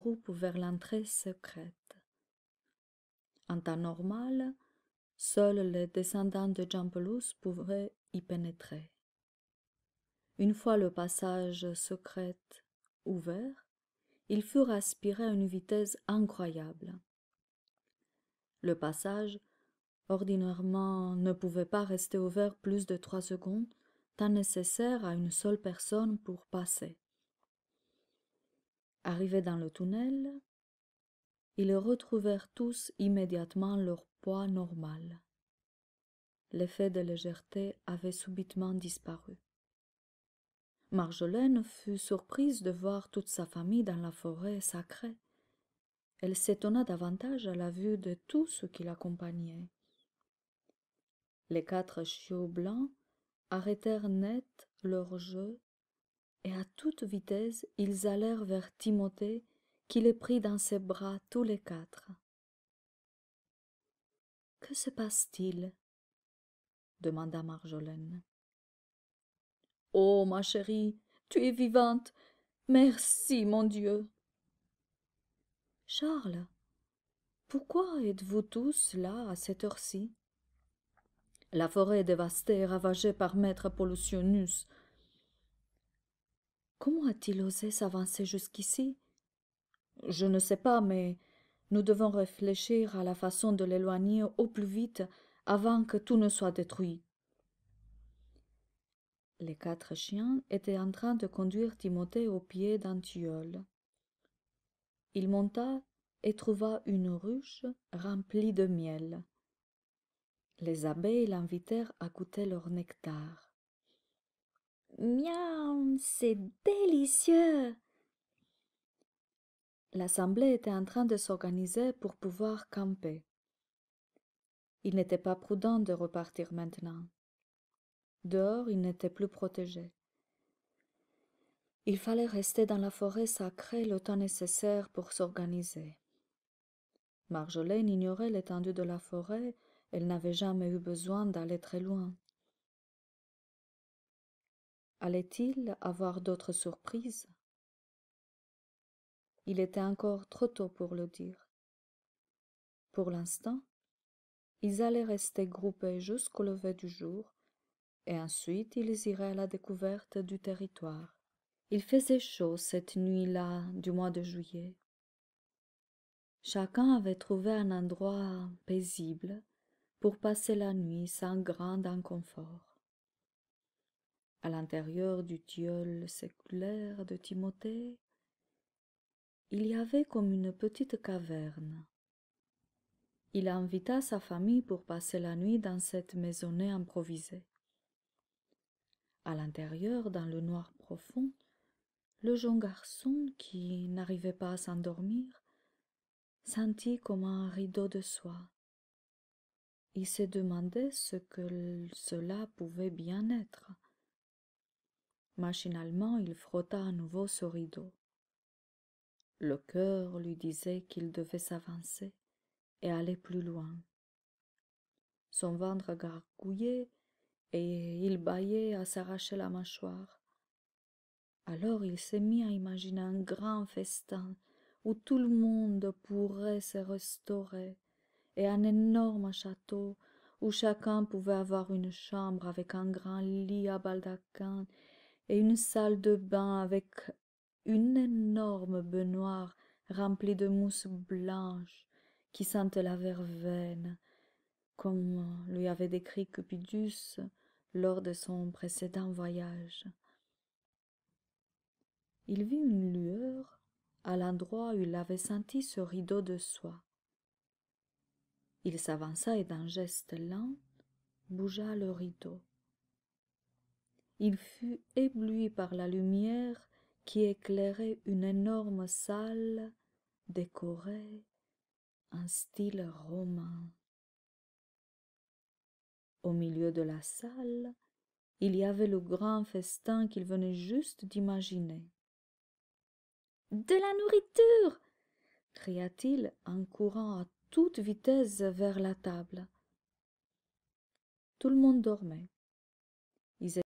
groupe vers l'entrée secrète. En temps normal, seuls les descendants de Giampelus pouvaient y pénétrer. Une fois le passage secret ouvert, ils furent aspirés à une vitesse incroyable. Le passage, ordinairement, ne pouvait pas rester ouvert plus de 3 secondes, temps nécessaire à une seule personne pour passer. Arrivés dans le tunnel, ils retrouvèrent tous immédiatement leur poids normal. L'effet de légèreté avait subitement disparu. Marjolaine fut surprise de voir toute sa famille dans la forêt sacrée. Elle s'étonna davantage à la vue de tout ce qui l'accompagnait. Les 4 chiots blancs arrêtèrent net leur jeu et à toute vitesse ils allèrent vers Timothée qui les prit dans ses bras tous les 4. « Que se passe-t-il » demanda Marjolaine. « Oh, ma chérie, tu es vivante. Merci, mon Dieu. » « Charles, pourquoi êtes-vous tous là à cette heure-ci ?»« La forêt est dévastée et ravagée par maître Pollutionus. »« Comment a-t-il osé s'avancer jusqu'ici ?»« Je ne sais pas, mais nous devons réfléchir à la façon de l'éloigner au plus vite avant que tout ne soit détruit. » Les 4 chiens étaient en train de conduire Timothée au pied d'un tilleul. Il monta et trouva une ruche remplie de miel. Les abeilles l'invitèrent à goûter leur nectar. « Miam, c'est délicieux !» L'assemblée était en train de s'organiser pour pouvoir camper. Il n'était pas prudent de repartir maintenant. Dehors, il n'était plus protégé. Il fallait rester dans la forêt sacrée le temps nécessaire pour s'organiser. Marjolaine ignorait l'étendue de la forêt, elle n'avait jamais eu besoin d'aller très loin. Allait-il avoir d'autres surprises? Il était encore trop tôt pour le dire. Pour l'instant, ils allaient rester groupés jusqu'au lever du jour, et ensuite ils iraient à la découverte du territoire. Il faisait chaud cette nuit-là du mois de juillet. Chacun avait trouvé un endroit paisible pour passer la nuit sans grand inconfort. À l'intérieur du tilleul séculaire de Timothée, il y avait comme une petite caverne. Il invita sa famille pour passer la nuit dans cette maisonnée improvisée. À l'intérieur, dans le noir profond, le jeune garçon, qui n'arrivait pas à s'endormir, sentit comme un rideau de soie. Il se demandait ce que cela pouvait bien être. Machinalement, il frotta à nouveau ce rideau. Le cœur lui disait qu'il devait s'avancer et aller plus loin. Son ventre gargouillait et il bâillait à s'arracher la mâchoire. Alors il s'est mis à imaginer un grand festin où tout le monde pourrait se restaurer et un énorme château où chacun pouvait avoir une chambre avec un grand lit à baldaquin et une salle de bain avec une énorme baignoire remplie de mousse blanche qui sentait la verveine, comme lui avait décrit Cupidus lors de son précédent voyage. Il vit une lueur à l'endroit où il avait senti ce rideau de soie. Il s'avança et d'un geste lent bougea le rideau. Il fut ébloui par la lumière qui éclairait une énorme salle décorée en style romain. Au milieu de la salle, il y avait le grand festin qu'il venait juste d'imaginer. « De la nourriture !» cria-t-il en courant à toute vitesse vers la table. Tout le monde dormait. Ils